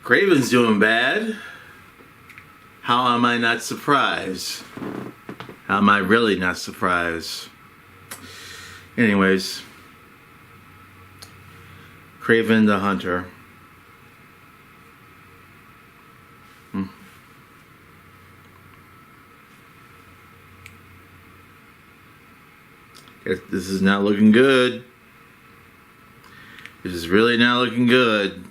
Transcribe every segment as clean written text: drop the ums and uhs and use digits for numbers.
Kraven's doing bad. How am I not surprised? How am I really not surprised? Anyways, Kraven the Hunter. This is not looking good. This is really not looking good.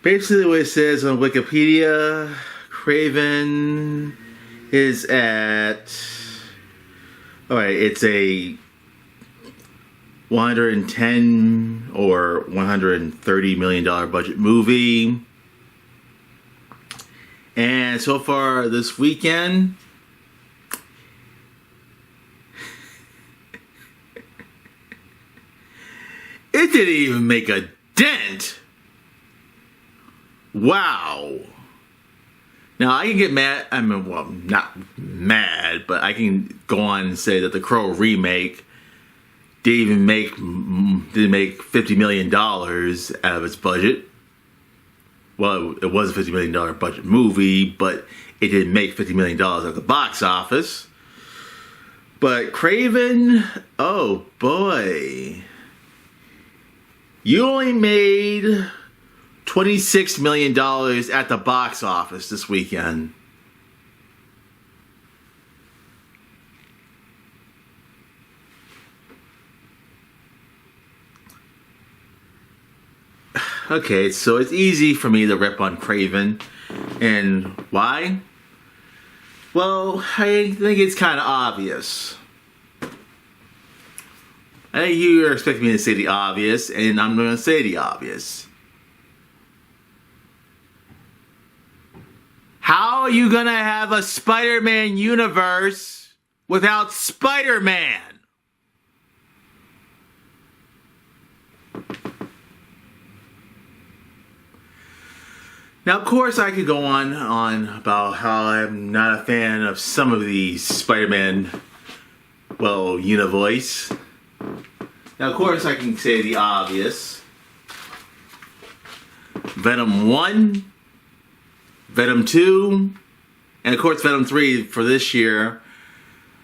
Basically what it says on Wikipedia, Kraven is at... Alright, it's a $110 or $130 million budget movie. And so far this weekend, it didn't even make a dent. Wow. Now I can get mad. I mean, well, not mad, but I can go on and say that the Crow remake didn't make $50 million out of its budget. Well, it was a $50 million budget movie, but it didn't make $50 million at the box office. But Kraven, oh boy. You only made $26 million at the box office this weekend. Okay, so it's easy for me to rip on Kraven. And why? Well, I think it's kind of obvious. I think you're expecting me to say the obvious, and I'm going to say the obvious. How are you going to have a Spider-Man universe without Spider-Man? Now, of course, I could go on about how I'm not a fan of some of these Spider-Man, well, univoice. Now, of course, I can say the obvious. Venom 1, Venom 2, and of course Venom 3 for this year.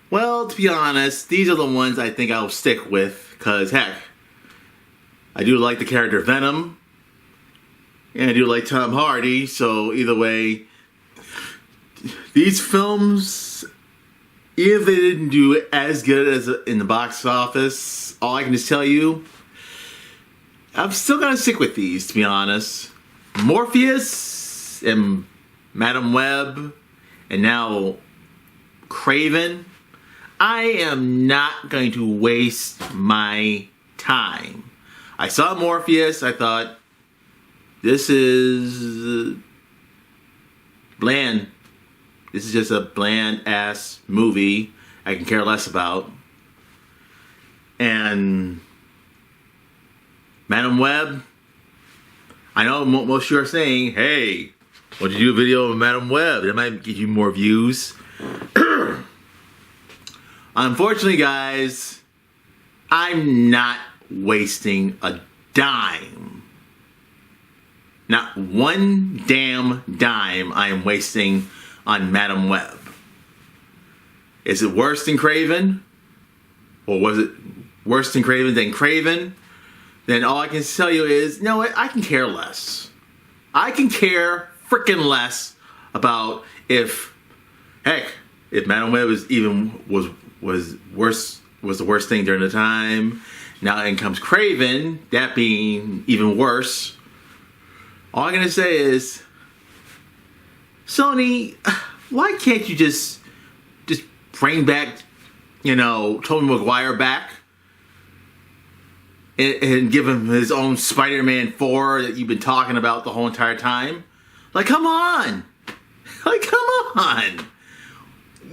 Well, to be honest, these are the ones I think I'll stick with, because heck, I do like the character Venom, and I do like Tom Hardy, so either way, these films, if they didn't do as good as in the box office, all I can just tell you, I'm still gonna stick with these, to be honest. Morpheus and Madam Web, and now Kraven. I am not going to waste my time. I saw Morpheus, I thought, this is bland. This is just a bland-ass movie I can care less about. And Madam Web, I know most of you are saying, hey, why don't you do a video of Madam Web? That might get you more views. Unfortunately, guys, I'm not wasting a dime. Not one damn dime I am wasting on Madam Web. Is it worse than Kraven? Or was it worse than Kraven than Kraven? Then all I can tell you is, you know what? I can care less. I can care freaking less about if, heck, if Madam Web was the worst thing during the time. Now in comes Kraven, that being even worse. All I'm gonna say is, Sony, why can't you just bring back, you know, Tobey Maguire back and give him his own Spider-Man 4 that you've been talking about the whole entire time? Like, come on! Like, come on!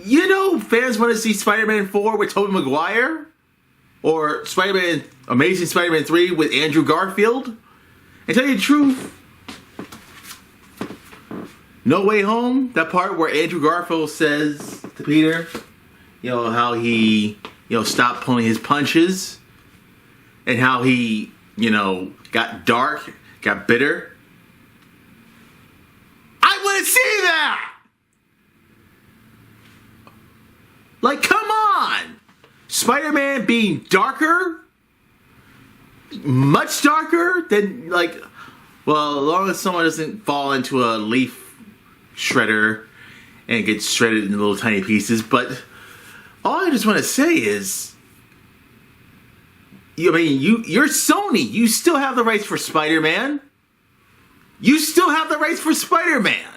You know, fans want to see Spider-Man 4 with Tobey Maguire, or Amazing Spider-Man 3 with Andrew Garfield. And tell you the truth, No Way Home, that part where Andrew Garfield says to Peter, you know, how he, you know, stopped pulling his punches, and how he, got dark, got bitter. I want to see that! Like, come on! Spider-Man being darker? Much darker than, like... Well, as long as someone doesn't fall into a leaf shredder and get shredded in little tiny pieces. But all I just want to say is... you're Sony. You still have the rights for Spider-Man. You still have the rights for Spider-Man.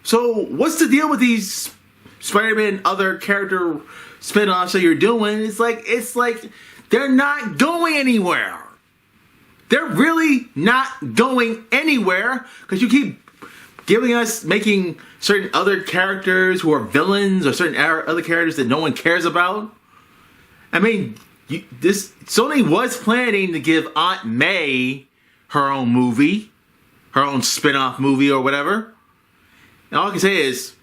So, what's the deal with these Spider-Man other character spin-offs that you're doing? It's like they're not going anywhere. They're really not going anywhere because you keep making certain other characters who are villains or certain other characters that no one cares about. I mean, Sony was planning to give Aunt May her own movie, her own spin-off movie or whatever. And all I can say is,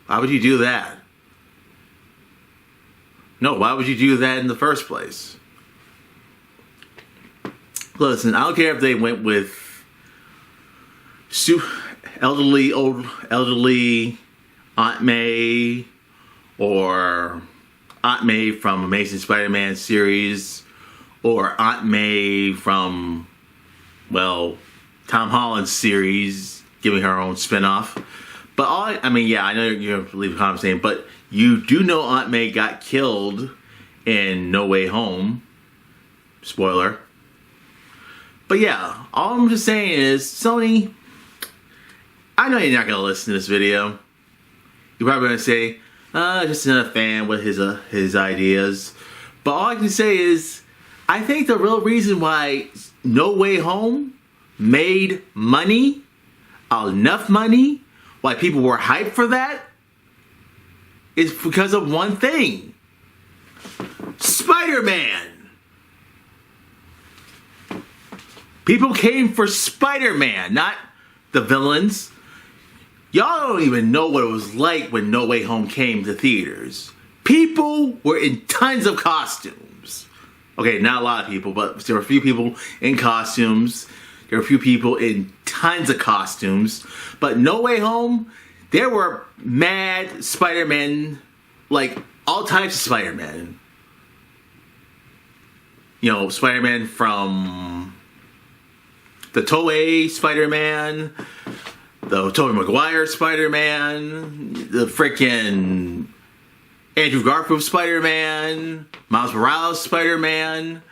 why would you do that? No, why would you do that in the first place? Listen, I don't care if they went with elderly Aunt May or Aunt May from Amazing Spider-Man series or Aunt May from, well, Tom Holland's series, giving her own spin-off. But I know you're going to leave a comment saying, but you do know Aunt May got killed in No Way Home. Spoiler. But yeah, all I'm just saying is, Sony, I know you're not going to listen to this video. You're probably going to say, just another fan with his ideas. But all I can say is, I think the real reason why No Way Home made money, enough money, why people were hyped for that, is because of one thing. Spider-Man. People came for Spider-Man, not the villains. Y'all don't even know what it was like when No Way Home came to theaters. People were in tons of costumes. Okay, not a lot of people, but there were a few people in costumes. There were a few people in tons of costumes. But No Way Home, there were mad Spider-Man, like all types of Spider-Man. Spider-Man from the Toei Spider-Man, the Tobey Maguire Spider-Man, the frickin' Andrew Garfield Spider-Man, Miles Morales Spider-Man,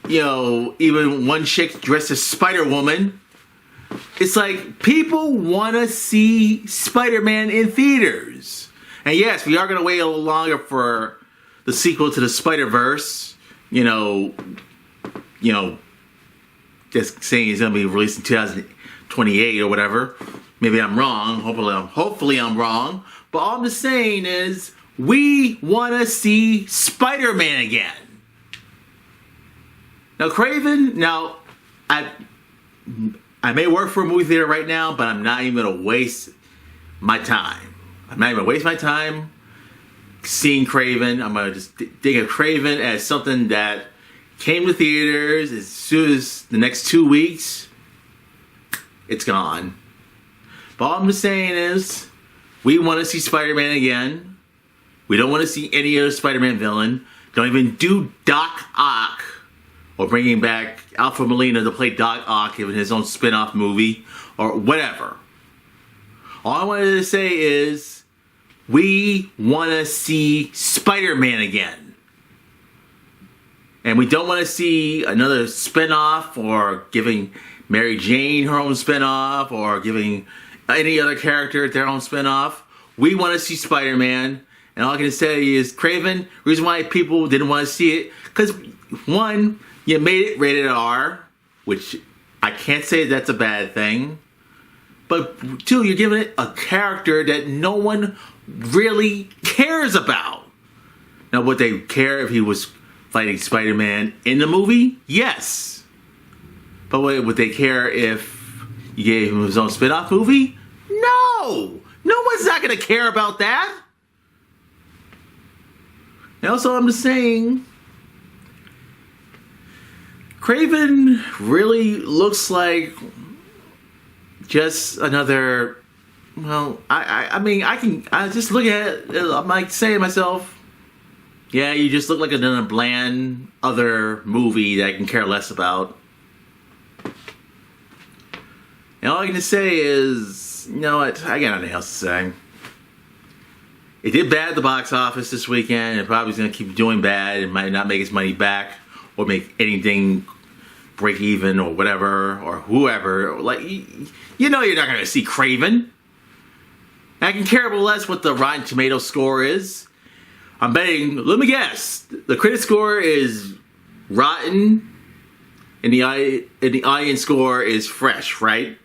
even one chick dressed as Spider-Woman. It's like, people want to see Spider-Man in theaters. And yes, we are going to wait a little longer for the sequel to the Spider-Verse. Just saying it's going to be released in 2028 or whatever. Maybe I'm wrong. Hopefully I'm wrong. But all I'm just saying is, we want to see Spider-Man again. Now, Kraven, I may work for a movie theater right now, but I'm not even going to waste my time. I'm not even going to waste my time seeing Kraven. I'm going to just think of Kraven as something that came to theaters as soon as the next 2 weeks. It's gone. But all I'm just saying is, we want to see Spider-Man again. We don't want to see any other Spider-Man villain. Don't even do Doc Ock, or bringing back Alfred Molina to play Doc Ock in his own spin-off movie, or whatever. All I wanted to say is, we want to see Spider-Man again. And we don't want to see another spin-off, or giving Mary Jane her own spin-off, or giving any other character their own spin-off. We want to see Spider-Man. And all I can say is, Kraven, reason why people didn't want to see it, because one, you made it rated R, which I can't say that's a bad thing. But two, you're giving it a character that no one really cares about. Now, would they care if he was fighting Spider-Man in the movie? Yes. But would they care if you gave him his own spin-off movie? No! No one's not going to care about that. And also, I'm just saying, Kraven really looks like just another. Well, I mean, I just look at it. I'm like saying to myself, yeah, you just look like another bland other movie that I can care less about. And all I can say is, you know what? I got nothing else to say. It did bad at the box office this weekend. It probably is going to keep doing bad. It might not make its money back or make anything break even or whatever or whoever. Like, you know, you're not going to see Kraven. I can care less what the Rotten Tomato score is. I'm betting, let me guess, the critic score is rotten and the audience score is fresh, right?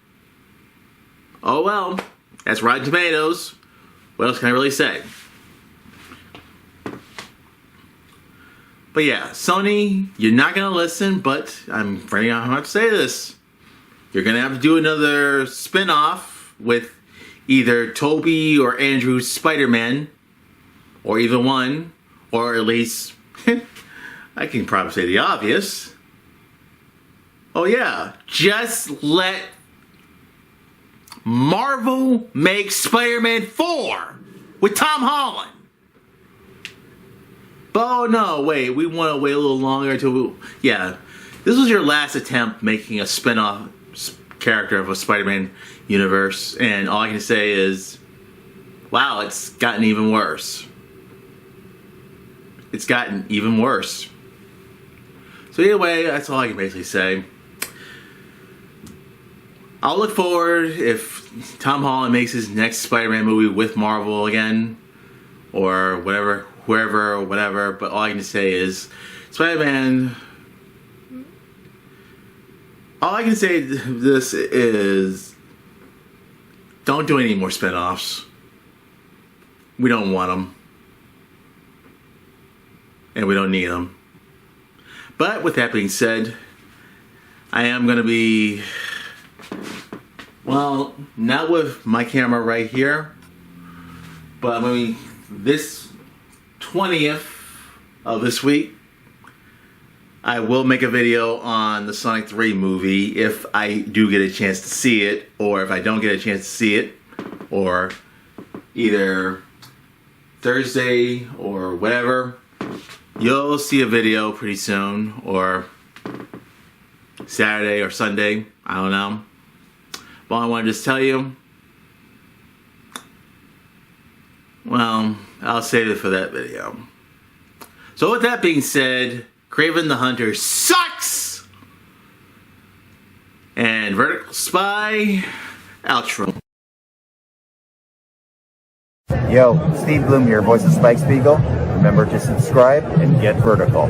Oh well, that's Rotten Tomatoes. What else can I really say? But yeah, Sony, you're not going to listen, but I'm afraid I have to say this. You're going to have to do another spin-off with either Toby or Andrew's Spiderman, or either one, or at least, I can probably say the obvious. Oh yeah, just let Marvel make Spider-Man 4 with Tom Holland. But oh no, wait, we want to wait a little longer until yeah, this was your last attempt making a spin-off character of a Spider-Man universe, and all I can say is, wow, it's gotten even worse. It's gotten even worse. So anyway, that's all I can basically say. I'll look forward if Tom Holland makes his next Spider-Man movie with Marvel again, or whatever, whoever, or whatever, but all I can say is, Spider-Man, all I can say this is, don't do any more spin-offs. We don't want them. And we don't need them. But with that being said, I am going to be, well, not with my camera right here, but I'm going to be this 20th of this week, I will make a video on the Sonic 3 movie if I do get a chance to see it, or if I don't get a chance to see it, or either Thursday or whatever. You'll see a video pretty soon, or Saturday or Sunday, I don't know. But I want to just tell you, well, I'll save it for that video. So with that being said, Kraven the Hunter sucks! And Vertical Spy, outro. Yo, Steve Bloom here, voice of Spike Spiegel. Remember to subscribe and get vertical.